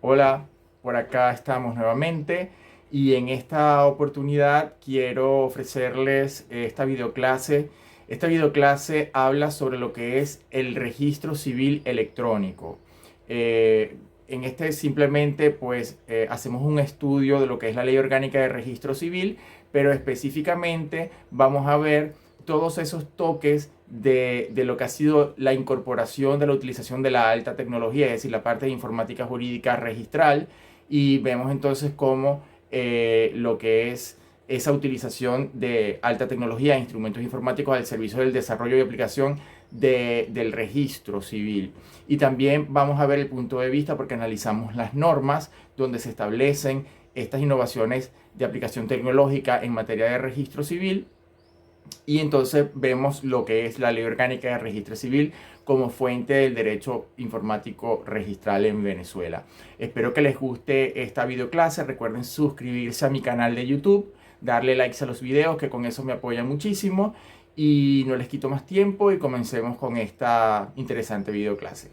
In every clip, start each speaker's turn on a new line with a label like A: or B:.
A: Hola, por acá estamos nuevamente y en esta oportunidad quiero ofrecerles esta videoclase. Esta videoclase habla sobre lo que es el registro civil electrónico. En este simplemente hacemos un estudio de lo que es la Ley Orgánica de Registro Civil, pero específicamente vamos a ver todos esos toques de lo que ha sido la incorporación de la utilización de la alta tecnología, es decir, la parte de informática jurídica registral, y vemos entonces cómo lo que es esa utilización de alta tecnología e instrumentos informáticos al servicio del desarrollo y aplicación del registro civil. Y también vamos a ver el punto de vista porque analizamos las normas donde se establecen estas innovaciones de aplicación tecnológica en materia de registro civil, y entonces vemos lo que es la Ley Orgánica de Registro Civil como fuente del derecho informático registral en Venezuela. Espero que les guste esta videoclase. Recuerden suscribirse a mi canal de YouTube, darle likes a los videos, que con eso me apoyan muchísimo. Y no les quito más tiempo y comencemos con esta interesante videoclase.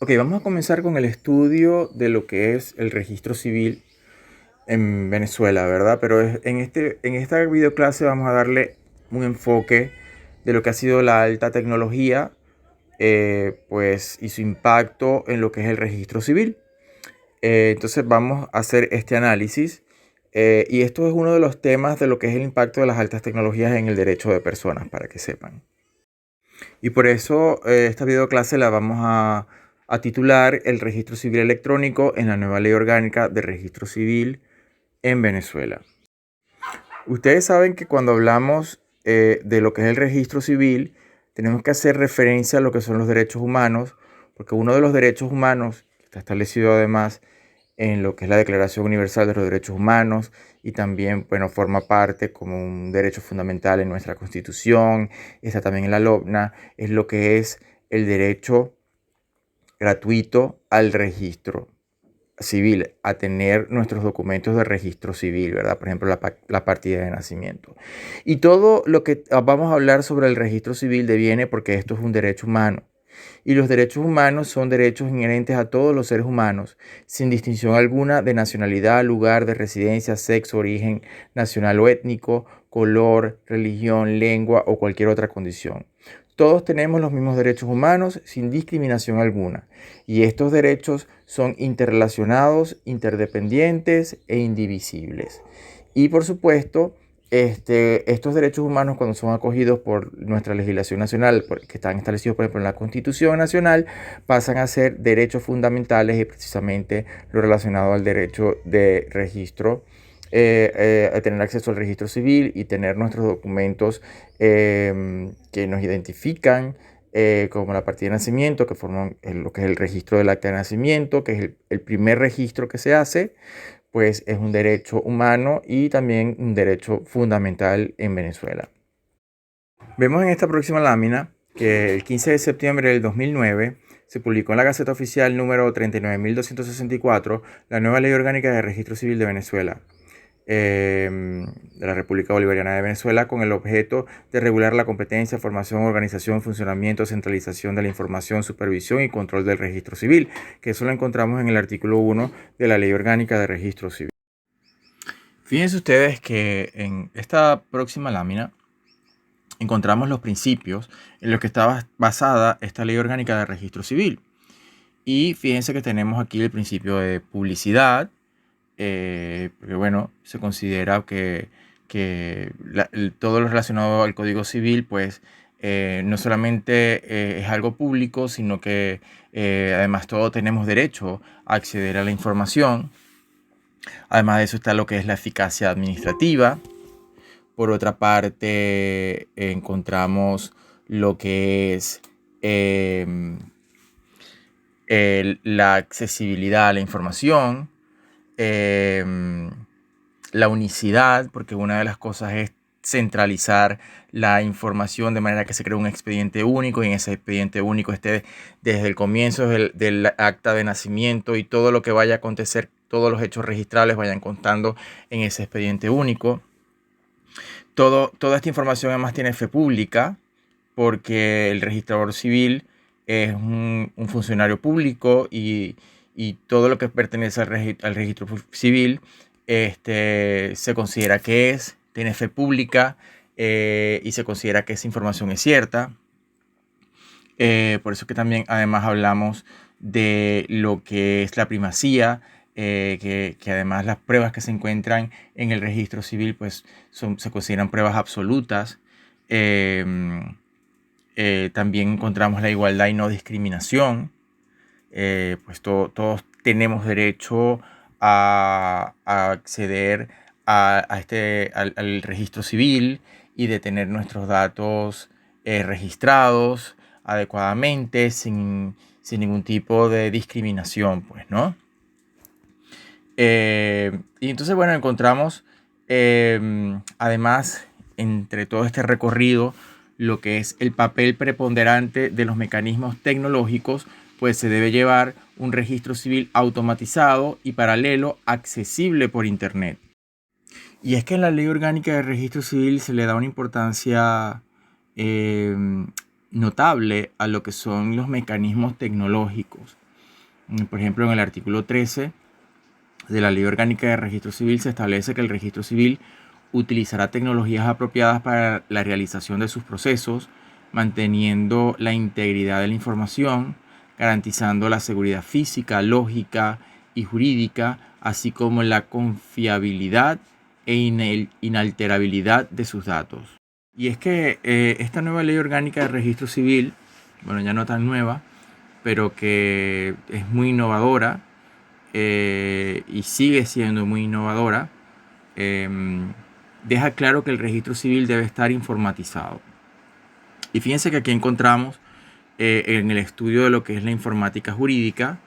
A: Ok, vamos a comenzar con el estudio de lo que es el registro civil en Venezuela, ¿verdad? Pero en esta videoclase vamos a darle un enfoque de lo que ha sido la alta tecnología, y su impacto en lo que es el registro civil. Entonces vamos a hacer este análisis, y esto es uno de los temas de lo que es el impacto de las altas tecnologías en el derecho de personas, para que sepan. Y por eso esta videoclase la vamos a titular El registro civil electrónico en la nueva ley orgánica de registro civil en Venezuela. Ustedes saben que cuando hablamos de lo que es el registro civil, tenemos que hacer referencia a lo que son los derechos humanos, porque uno de los derechos humanos, que está establecido además en lo que es la Declaración Universal de los Derechos Humanos, y también, bueno, forma parte como un derecho fundamental en nuestra Constitución, está también en la LOBNA, es lo que es el derecho gratuito al registro civil, a tener nuestros documentos de registro civil, ¿verdad? Por ejemplo, la partida de nacimiento. Y todo lo que vamos a hablar sobre el registro civil deviene porque esto es un derecho humano. Y los derechos humanos son derechos inherentes a todos los seres humanos, sin distinción alguna de nacionalidad, lugar de residencia, sexo, origen nacional o étnico, color, religión, lengua o cualquier otra condición. Todos tenemos los mismos derechos humanos sin discriminación alguna, y estos derechos son interrelacionados, interdependientes e indivisibles. Y por supuesto, estos derechos humanos, cuando son acogidos por nuestra legislación nacional, que están establecidos por ejemplo en la Constitución Nacional, pasan a ser derechos fundamentales, y precisamente lo relacionado al derecho de registro, a tener acceso al registro civil y tener nuestros documentos que nos identifican, como la partida de nacimiento, que forman lo que es el registro del acta de nacimiento, que es el primer registro que se hace, pues es un derecho humano y también un derecho fundamental en Venezuela. Vemos en esta próxima lámina que el 15 de septiembre del 2009 se publicó en la Gaceta Oficial número 39.264 la nueva Ley Orgánica de Registro Civil de Venezuela, de la República Bolivariana de Venezuela, con el objeto de regular la competencia, formación, organización, funcionamiento, centralización de la información, supervisión y control del registro civil, que eso lo encontramos en el artículo 1 de la Ley Orgánica de Registro Civil. Fíjense ustedes que en esta próxima lámina encontramos los principios en los que está basada esta Ley Orgánica de Registro Civil. Y fíjense que tenemos aquí el principio de publicidad, porque bueno, se considera que todo lo relacionado al Código Civil, pues no solamente es algo público, sino que además todos tenemos derecho a acceder a la información. Además de eso está lo que es la eficacia administrativa. Por otra parte, encontramos lo que es la accesibilidad a la información, la unicidad, porque una de las cosas es centralizar la información de manera que se cree un expediente único, y en ese expediente único esté desde el comienzo del acta de nacimiento, y todo lo que vaya a acontecer, todos los hechos registrables vayan contando en ese expediente único. Toda esta información además tiene fe pública, porque el registrador civil es un funcionario público y todo lo que pertenece al registro civil se considera que tiene fe pública y se considera que esa información es cierta. Por eso que también además hablamos de lo que es la primacía, que además las pruebas que se encuentran en el registro civil pues se consideran pruebas absolutas. También encontramos la igualdad y no discriminación. Pues todos tenemos derecho a acceder al registro civil y de tener nuestros datos registrados adecuadamente, sin ningún tipo de discriminación, pues, ¿no? Y entonces, bueno, encontramos además, entre todo este recorrido, lo que es el papel preponderante de los mecanismos tecnológicos, pues se debe llevar un registro civil automatizado y paralelo accesible por Internet. Y es que en la Ley Orgánica de Registro Civil se le da una importancia notable a lo que son los mecanismos tecnológicos. Por ejemplo, en el artículo 13 de la Ley Orgánica de Registro Civil se establece que el registro civil utilizará tecnologías apropiadas para la realización de sus procesos, manteniendo la integridad de la información, garantizando la seguridad física, lógica y jurídica, así como la confiabilidad e inalterabilidad de sus datos. Y es que esta nueva Ley Orgánica de Registro Civil, bueno, ya no tan nueva, pero que es muy innovadora, y sigue siendo muy innovadora, deja claro que el registro civil debe estar informatizado. Y fíjense que aquí encontramos en el estudio de lo que es la informática jurídica,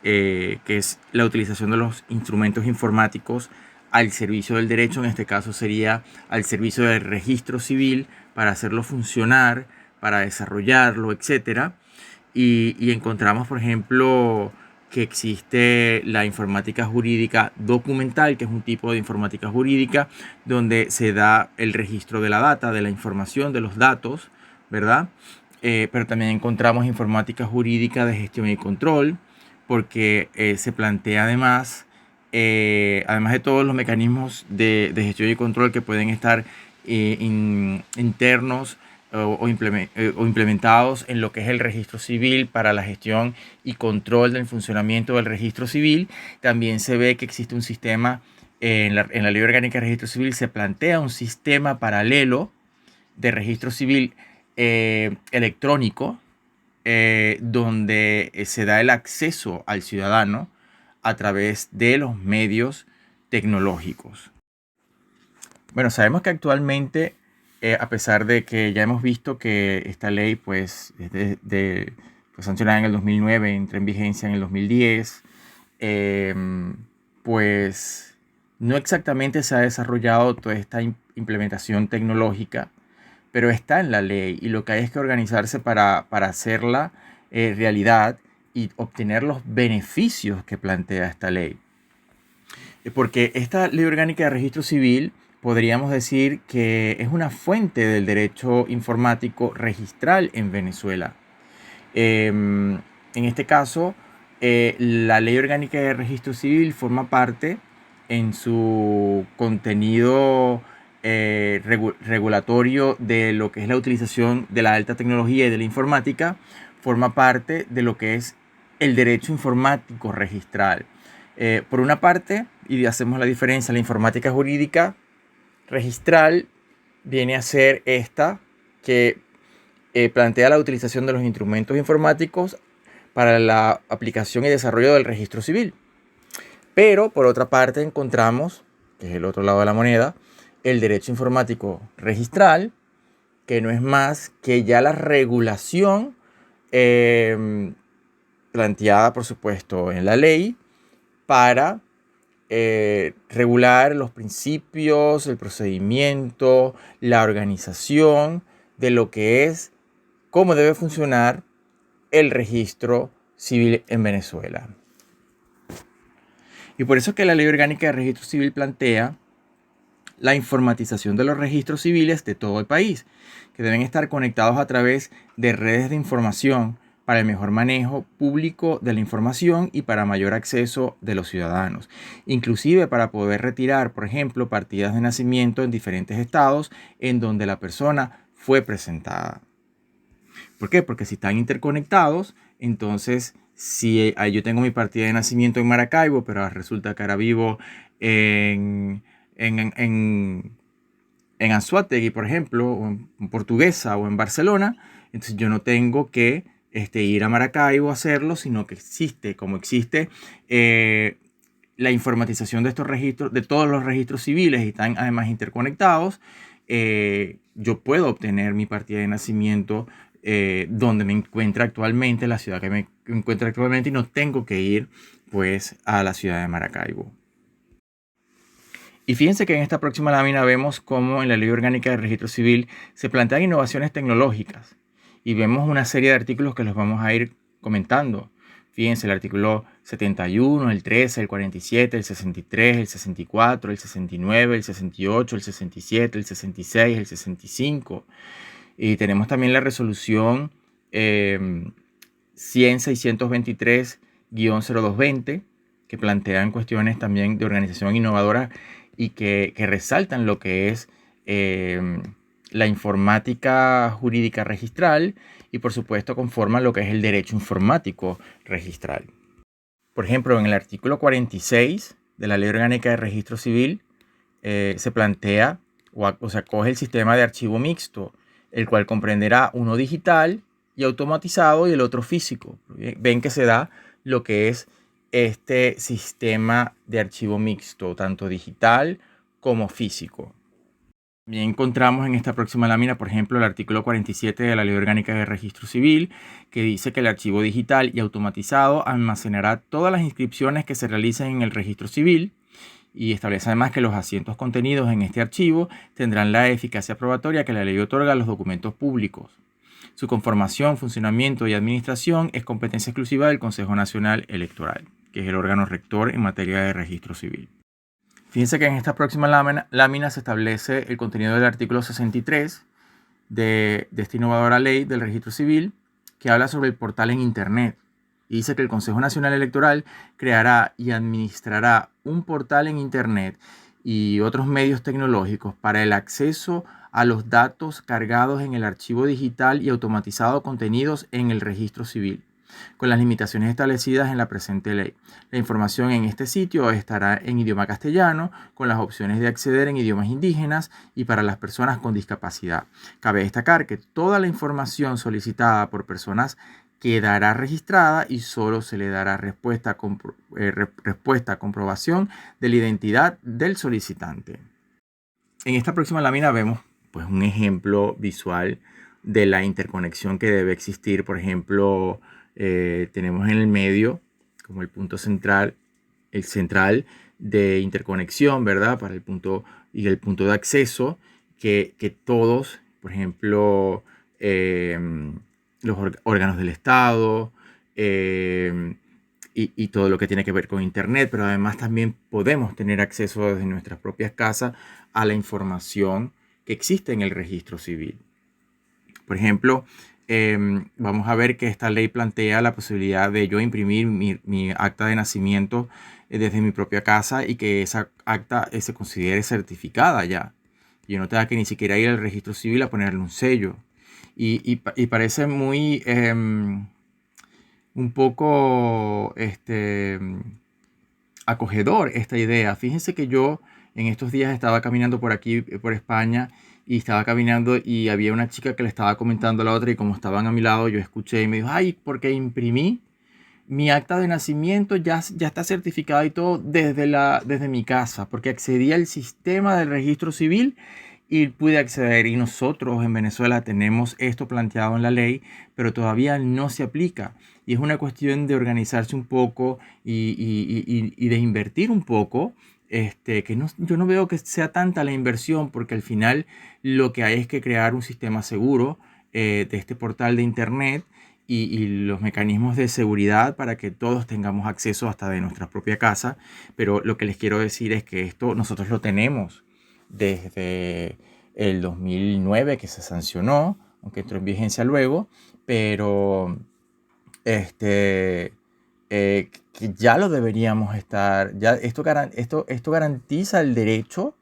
A: que es la utilización de los instrumentos informáticos al servicio del derecho, en este caso sería al servicio del registro civil para hacerlo funcionar, para desarrollarlo, etc. Y encontramos, por ejemplo, que existe la informática jurídica documental, que es un tipo de informática jurídica donde se da el registro de la data, de la información, de los datos, ¿verdad? Pero también encontramos informática jurídica de gestión y control, porque se plantea además de todos los mecanismos de gestión y control que pueden estar internos o implementados en lo que es el registro civil para la gestión y control del funcionamiento del registro civil. También se ve que existe un sistema, en la Ley Orgánica de Registro Civil se plantea un sistema paralelo de registro civil electrónico, donde se da el acceso al ciudadano a través de los medios tecnológicos. Bueno, sabemos que actualmente, a pesar de que ya hemos visto que esta ley pues, fue sancionada en el 2009, entró en vigencia en el 2010, pues no exactamente se ha desarrollado toda esta implementación tecnológica, pero está en la ley y lo que hay es que organizarse para hacerla realidad y obtener los beneficios que plantea esta ley. Porque esta Ley Orgánica de Registro Civil podríamos decir que es una fuente del derecho informático registral en Venezuela. En este caso, la Ley Orgánica de Registro Civil forma parte en su contenido regulatorio de lo que es la utilización de la alta tecnología y de la informática, forma parte de lo que es el derecho informático registral. Por una parte, y hacemos la diferencia, la informática jurídica registral viene a ser esta que plantea la utilización de los instrumentos informáticos para la aplicación y desarrollo del registro civil. Pero por otra parte encontramos, que es el otro lado de la moneda, el derecho informático registral, que no es más que ya la regulación planteada, por supuesto, en la ley para regular los principios, el procedimiento, la organización de lo que es, cómo debe funcionar el registro civil en Venezuela. Y por eso que la Ley Orgánica de Registro Civil plantea la informatización de los registros civiles de todo el país, que deben estar conectados a través de redes de información para el mejor manejo público de la información y para mayor acceso de los ciudadanos, inclusive para poder retirar, por ejemplo, partidas de nacimiento en diferentes estados en donde la persona fue presentada. ¿Por qué? Porque si están interconectados, entonces si yo tengo mi partida de nacimiento en Maracaibo, pero resulta que ahora vivo en, en Anzoátegui, por ejemplo, o en Portuguesa o en Barcelona, entonces yo no tengo que ir a Maracaibo a hacerlo, sino que existe, como existe la informatización de estos registros, de todos los registros civiles y están además interconectados, yo puedo obtener mi partida de nacimiento donde me encuentra actualmente, la ciudad que me encuentra actualmente, y no tengo que ir pues a la ciudad de Maracaibo. Y fíjense que en esta próxima lámina vemos cómo en la Ley Orgánica de Registro Civil se plantean innovaciones tecnológicas y vemos una serie de artículos que los vamos a ir comentando. Fíjense, el artículo 71, el 13, el 47, el 63, el 64, el 69, el 68, el 67, el 66, el 65. Y tenemos también la resolución 100-623-0220, que plantean cuestiones también de organización innovadora y que resaltan lo que es la informática jurídica registral y por supuesto conforman lo que es el derecho informático registral. Por ejemplo, en el artículo 46 de la Ley Orgánica de Registro Civil se plantea o se acoge el sistema de archivo mixto, el cual comprenderá uno digital y automatizado y el otro físico. Ven que se da lo que es este sistema de archivo mixto, tanto digital como físico. También encontramos en esta próxima lámina, por ejemplo, el artículo 47 de la Ley Orgánica de Registro Civil, que dice que el archivo digital y automatizado almacenará todas las inscripciones que se realicen en el registro civil y establece además que los asientos contenidos en este archivo tendrán la eficacia probatoria que la ley otorga a los documentos públicos. Su conformación, funcionamiento y administración es competencia exclusiva del Consejo Nacional Electoral, que es el órgano rector en materia de registro civil. Fíjense que en esta próxima lámina se establece el contenido del artículo 63 de esta innovadora ley del registro civil, que habla sobre el portal en Internet. Y dice que el Consejo Nacional Electoral creará y administrará un portal en Internet y otros medios tecnológicos para el acceso a los datos cargados en el archivo digital y automatizado contenidos en el registro civil, con las limitaciones establecidas en la presente ley. La información en este sitio estará en idioma castellano, con las opciones de acceder en idiomas indígenas y para las personas con discapacidad. Cabe destacar que toda la información solicitada por personas quedará registrada y solo se le dará respuesta a comprobación de la identidad del solicitante. En esta próxima lámina vemos pues, un ejemplo visual de la interconexión que debe existir. Por ejemplo, tenemos en el medio como el punto central, el central de interconexión, ¿verdad? Para el punto y el punto de acceso que todos, por ejemplo, los órganos del Estado y todo lo que tiene que ver con Internet, pero además también podemos tener acceso desde nuestras propias casas a la información que existe en el registro civil. Por ejemplo, vamos a ver que esta ley plantea la posibilidad de yo imprimir mi acta de nacimiento desde mi propia casa y que esa acta se considere certificada ya. Yo no tenga que ni siquiera ir al registro civil a ponerle un sello. Y parece muy un poco acogedor esta idea. Fíjense que yo en estos días estaba caminando por aquí, por España, y estaba caminando y había una chica que le estaba comentando a la otra y como estaban a mi lado yo escuché y me dijo, ay, porque imprimí mi acta de nacimiento, ya está certificada y todo desde mi casa, porque accedí al sistema del registro civil y pude acceder. Y nosotros en Venezuela tenemos esto planteado en la ley, pero todavía no se aplica. Y es una cuestión de organizarse un poco y de invertir un poco. Yo no veo que sea tanta la inversión porque al final lo que hay es que crear un sistema seguro de este portal de Internet y los mecanismos de seguridad para que todos tengamos acceso hasta de nuestra propia casa. Pero lo que les quiero decir es que esto nosotros lo tenemos. desde el 2009 que se sancionó, aunque entró en vigencia luego, pero que ya lo deberíamos estar, ya esto garantiza el derecho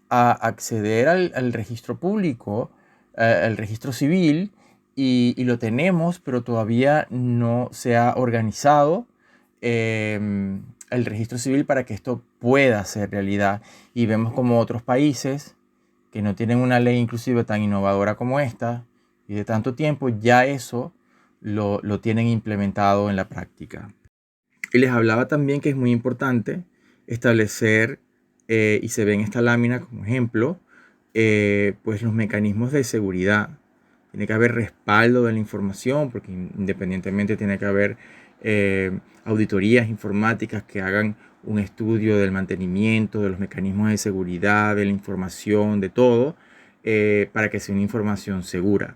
A: a acceder al registro público, al registro civil, y lo tenemos, pero todavía no se ha organizado el registro civil para que esto pueda ser realidad. Y vemos como otros países que no tienen una ley inclusive tan innovadora como esta y de tanto tiempo, ya eso lo tienen implementado en la práctica. Y les hablaba también que es muy importante establecer, y se ve en esta lámina como ejemplo, pues los mecanismos de seguridad. Tiene que haber respaldo de la información, porque independientemente tiene que haber auditorías informáticas que hagan un estudio del mantenimiento, de los mecanismos de seguridad, de la información, de todo, para que sea una información segura.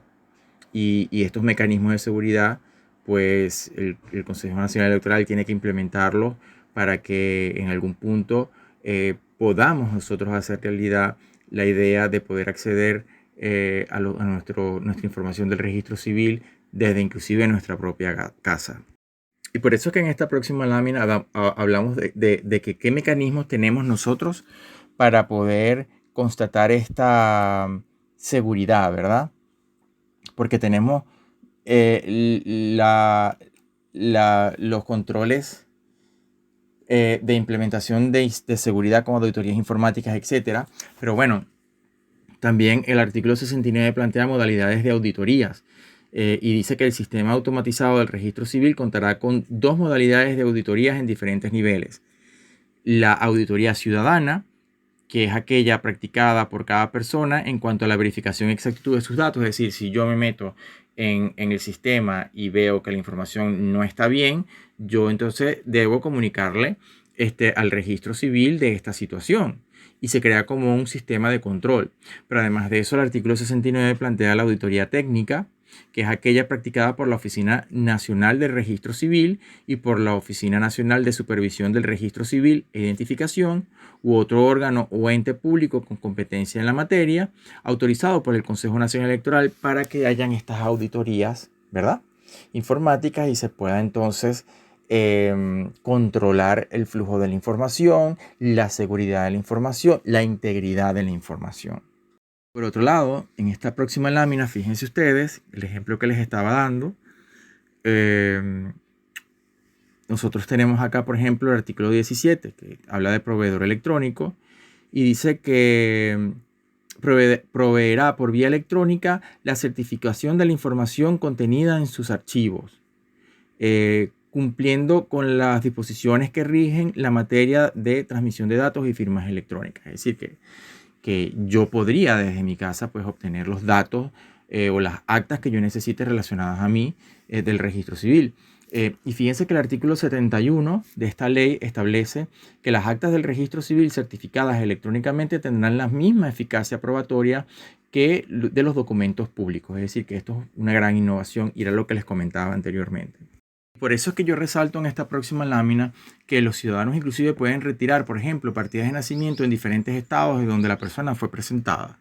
A: Y estos mecanismos de seguridad, pues el Consejo Nacional Electoral tiene que implementarlos para que en algún punto podamos nosotros hacer realidad la idea de poder acceder a nuestra información del registro civil desde inclusive nuestra propia casa. Y por eso es que en esta próxima lámina hablamos de que qué mecanismos tenemos nosotros para poder constatar esta seguridad, ¿verdad? Porque tenemos los controles de implementación de seguridad como auditorías informáticas, etcétera. Pero bueno, también el artículo 69 plantea modalidades de auditorías y dice que el sistema automatizado del registro civil contará con dos modalidades de auditorías en diferentes niveles. La auditoría ciudadana, que es aquella practicada por cada persona en cuanto a la verificación y exactitud de sus datos. Es decir, si yo me meto en el sistema y veo que la información no está bien, yo entonces debo comunicarle al registro civil de esta situación. Y se crea como un sistema de control. Pero además de eso, el artículo 69 plantea la auditoría técnica, que es aquella practicada por la Oficina Nacional del Registro Civil y por la Oficina Nacional de Supervisión del Registro Civil e Identificación, u otro órgano o ente público con competencia en la materia, autorizado por el Consejo Nacional Electoral para que hayan estas auditorías, ¿verdad?, informáticas, y se pueda entonces controlar el flujo de la información, la seguridad de la información, la integridad de la información. Por otro lado, en esta próxima lámina, fíjense ustedes, el ejemplo que les estaba dando, nosotros tenemos acá, por ejemplo, el artículo 17, que habla de proveedor electrónico, y dice que proveerá por vía electrónica la certificación de la información contenida en sus archivos, cumpliendo con las disposiciones que rigen la materia de transmisión de datos y firmas electrónicas. Es decir, que yo podría desde mi casa pues obtener los datos o las actas que yo necesite relacionadas a mí del registro civil. Y fíjense que el artículo 71 de esta ley establece que las actas del registro civil certificadas electrónicamente tendrán la misma eficacia probatoria que de los documentos públicos. Es decir, que esto es una gran innovación y era lo que les comentaba anteriormente. Por eso es que yo resalto en esta próxima lámina que los ciudadanos inclusive pueden retirar, por ejemplo, partidas de nacimiento en diferentes estados de donde la persona fue presentada.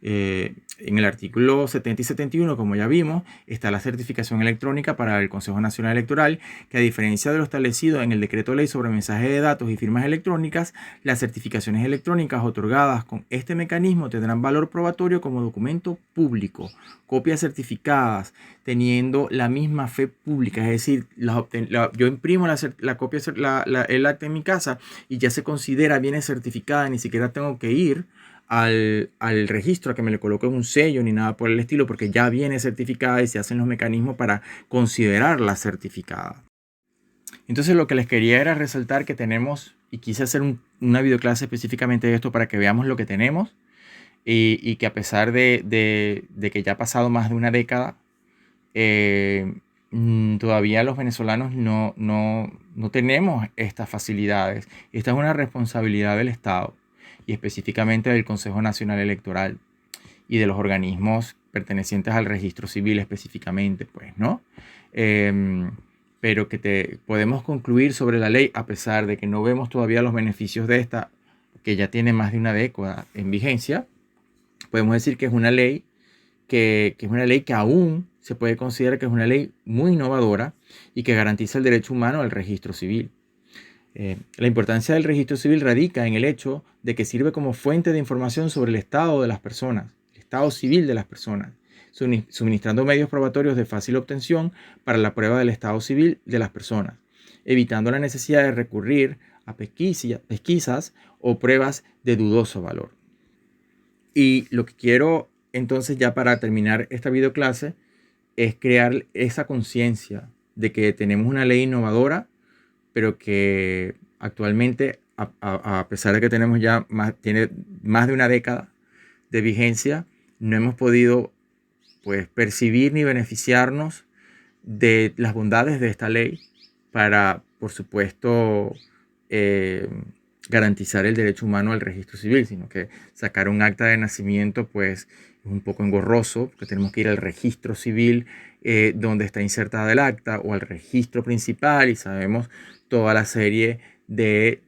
A: En el artículo 70 y 71, como ya vimos, está la certificación electrónica para el Consejo Nacional Electoral, que a diferencia de lo establecido en el Decreto Ley sobre mensaje de datos y firmas electrónicas, las certificaciones electrónicas otorgadas con este mecanismo tendrán valor probatorio como documento público, copias certificadas, teniendo la misma fe pública. Es decir, yo imprimo la copia, el acta en mi casa y ya se considera bien certificada, ni siquiera tengo que ir al registro a que me le coloquen un sello ni nada por el estilo, porque ya viene certificada y se hacen los mecanismos para considerarla certificada. Entonces lo que les quería era resaltar que tenemos, y quise hacer una videoclase específicamente de esto para que veamos lo que tenemos, y que a pesar de que ya ha pasado más de una década, todavía los venezolanos no tenemos estas facilidades. Esta es una responsabilidad del Estado y específicamente del Consejo Nacional Electoral y de los organismos pertenecientes al registro civil específicamente, pues, ¿no? Pero que podemos concluir sobre la ley, a pesar de que no vemos todavía los beneficios de esta, que ya tiene más de una década en vigencia, podemos decir que es una ley que es una ley que aún se puede considerar que es una ley muy innovadora y que garantiza el derecho humano al registro civil. La importancia del registro civil radica en el hecho de que sirve como fuente de información sobre el estado de las personas, el estado civil de las personas, suministrando medios probatorios de fácil obtención para la prueba del estado civil de las personas, evitando la necesidad de recurrir a pesquisas o pruebas de dudoso valor. Y lo que quiero entonces, ya para terminar esta videoclase, es crear esa conciencia de que tenemos una ley innovadora, pero que actualmente, a pesar de que tenemos ya tiene más de una década de vigencia, no hemos podido, pues, percibir ni beneficiarnos de las bondades de esta ley para, por supuesto, eh, garantizar el derecho humano al registro civil, sino que sacar un acta de nacimiento, pues, es un poco engorroso, porque tenemos que ir al registro civil donde está insertada el acta, o al registro principal, y sabemos toda la serie de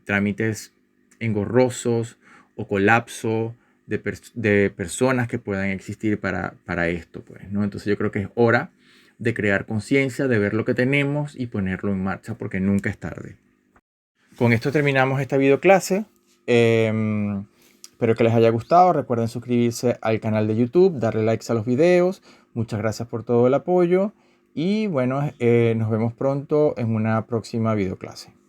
A: trámites engorrosos o colapso de personas que puedan existir para esto, pues, ¿no? Entonces yo creo que es hora de crear conciencia, de ver lo que tenemos y ponerlo en marcha, porque nunca es tarde. Con esto terminamos esta videoclase. Espero que les haya gustado. Recuerden suscribirse al canal de YouTube, darle likes a los videos. Muchas gracias por todo el apoyo. Y bueno, nos vemos pronto en una próxima videoclase.